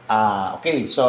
Okay. So,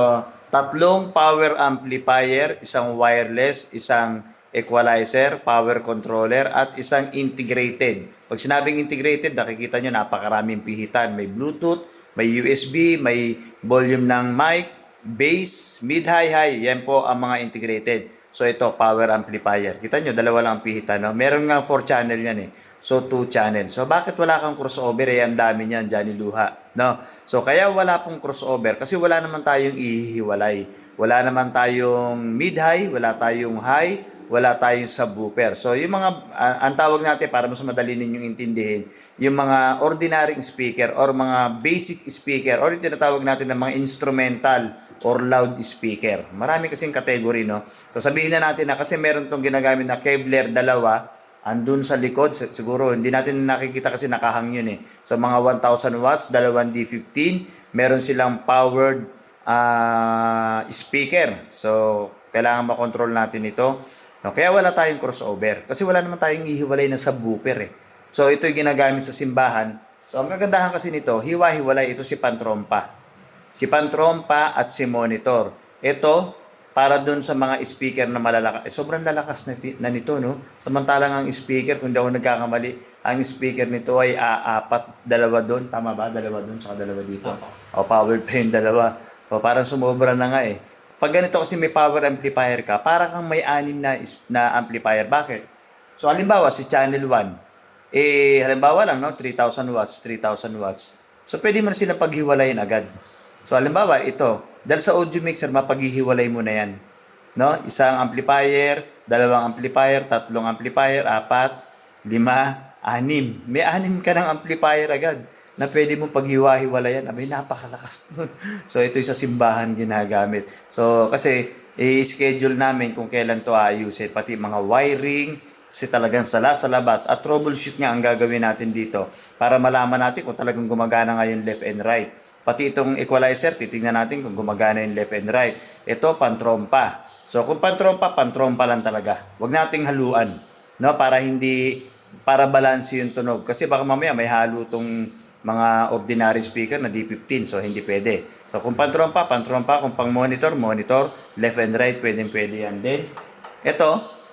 tatlong power amplifier, isang wireless, isang equalizer, power controller, at isang integrated. Pag sinabing integrated, nakikita nyo napakaraming pihitan. May Bluetooth, may USB, may volume ng mic, bass, mid, high, high. Yan po ang mga integrated. So, ito, power amplifier. Kita nyo, dalawa lang ang pihitan. No? Meron nga 4 channel yan eh. So, 2 channel. So, bakit wala kang crossover? Eh, ang dami niyan, Johnny Luha. No? So, kaya wala pong crossover kasi wala naman tayong ihiwalay. Wala naman tayong mid-high, wala tayong high, wala tayong subwoofer. So, yung mga, ang tawag natin para mas madali ninyong intindihin, yung mga ordinary speaker or mga basic speaker or yung tinatawag natin ng mga instrumental or loud speaker. Marami kasing category, no? So, sabihin na natin na kasi meron tong ginagamit na Kevlar dalawa, andun sa likod, siguro hindi natin nakikita kasi nakahang yun eh. So mga 1,000 watts, dalawang D15, meron silang powered speaker. So kailangan makontrol natin ito. No, kaya wala tayong crossover kasi wala naman tayong ihiwalay na subwoofer eh. So ito yung ginagamit sa simbahan. So ang kagandahan kasi nito, hiwa-hiwalay ito si pantrompa. Si pantrompa at si monitor. Ito para doon sa mga speaker na malalakas. Sobrang lalakas na nito, no? Samantalang ang speaker, kung di ako nagkakamali, ang speaker nito ay apat, dalawa doon. Tama ba? Dalawa doon, saka dalawa dito. O, power pa yung dalawa. O, parang sumobra na nga eh. Pag ganito kasi may power amplifier ka, para kang may 6 na amplifier. Bakit? So, halimbawa, si channel 1, halimbawa lang, no? 3,000 watts, 3,000 watts. So, pwede mo na silang paghiwalayin agad. So, halimbawa, ito, dahil sa audio mixer, mapaghihiwalay mo na yan. No? Isang amplifier, dalawang amplifier, tatlong amplifier, 4, 5, 6. May 6 ka ng amplifier agad na pwede mong paghiwa-hiwalayan. Abay, napakalakas nun. So, ito yung sa simbahan ginagamit. So, kasi, i-schedule namin kung kailan to ayusin. Pati mga wiring, kasi talagang salabat. At troubleshoot nga ang gagawin natin dito para malaman natin kung talagang gumagana nga yung left and right. Pati itong equalizer, titingnan natin kung gumagana yung left and right. Ito, pantrompa. So, kung pantrompa lang talaga. Huwag nating haluan, no? Para balance yung tunog. Kasi baka mamaya may halo itong mga ordinary speaker na D15. So, hindi pwede. So, kung pantrompa. Kung pang monitor, left and right, pwede yan. Then, ito,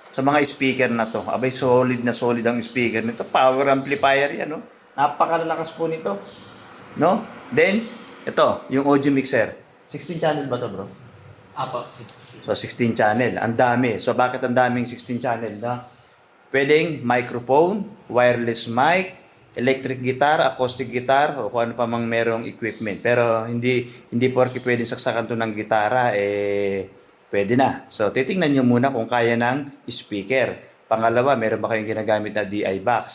sa mga speaker na to. Abay, solid ang speaker nito. Power amplifier yan, no? Napakalalakas po nito. No? Then, ito, yung audio mixer. 16 channel ba to, bro? Apo, 16. So, 16 channel. Ang dami. So, bakit ang daming 16 channel? Na? Pwedeng microphone, wireless mic, electric guitar, acoustic guitar, o kung ano pa mang merong equipment. Pero, hindi porke pwedeng saksakan to ng gitara, pwede na. So, titingnan nyo muna kung kaya ng speaker. Pangalawa, meron ba kayong ginagamit na DI box?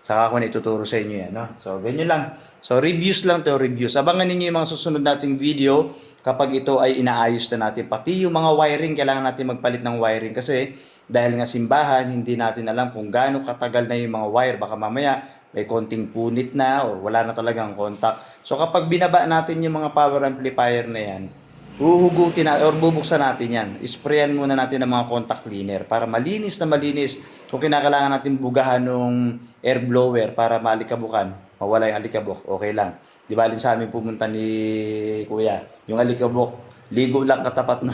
Saka ako na ituturo sa inyo yan. No? So, ganyan lang. So, reviews lang to, reviews. Abangan ninyo yung mga susunod nating video kapag ito ay inaayos na natin. Pati yung mga wiring, kailangan natin magpalit ng wiring. Kasi dahil nga simbahan, hindi natin alam kung gaano katagal na yung mga wire. Baka mamaya may konting punit na o wala na talagang contact. So, kapag binaba natin yung mga power amplifier na yan, uhugutin na or bubuksan natin yan. Isprayan muna natin ng mga contact cleaner para malinis na malinis. Kung kinakailangan natin bugahan ng air blower para maalikabukan, mawala yung alikabok, okay lang. Di ba sa amin pumunta ni Kuya, yung alikabok, ligo lang katapat na.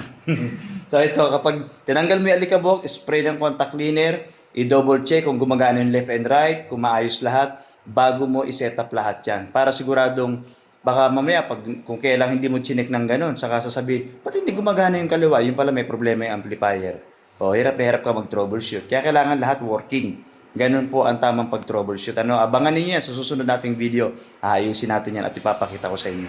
So ito, kapag tinanggal mo yung alikabok, spray ng contact cleaner, i-double check kung gumagana yung left and right, kung maayos lahat, bago mo i-set up lahat yan. Para siguradong baka mamaya, kung kailang hindi mo chinek ng ganun, saka sasabihin, pati hindi gumagana yung kaliwa, yung pala may problema yung amplifier. O, hirap ka mag-troubleshoot. Kaya kailangan lahat working. Ganun po ang tamang pag-troubleshoot. Abangan niyo yan sa susunod nating video. Ayusin natin yan at ipapakita ko sa inyo.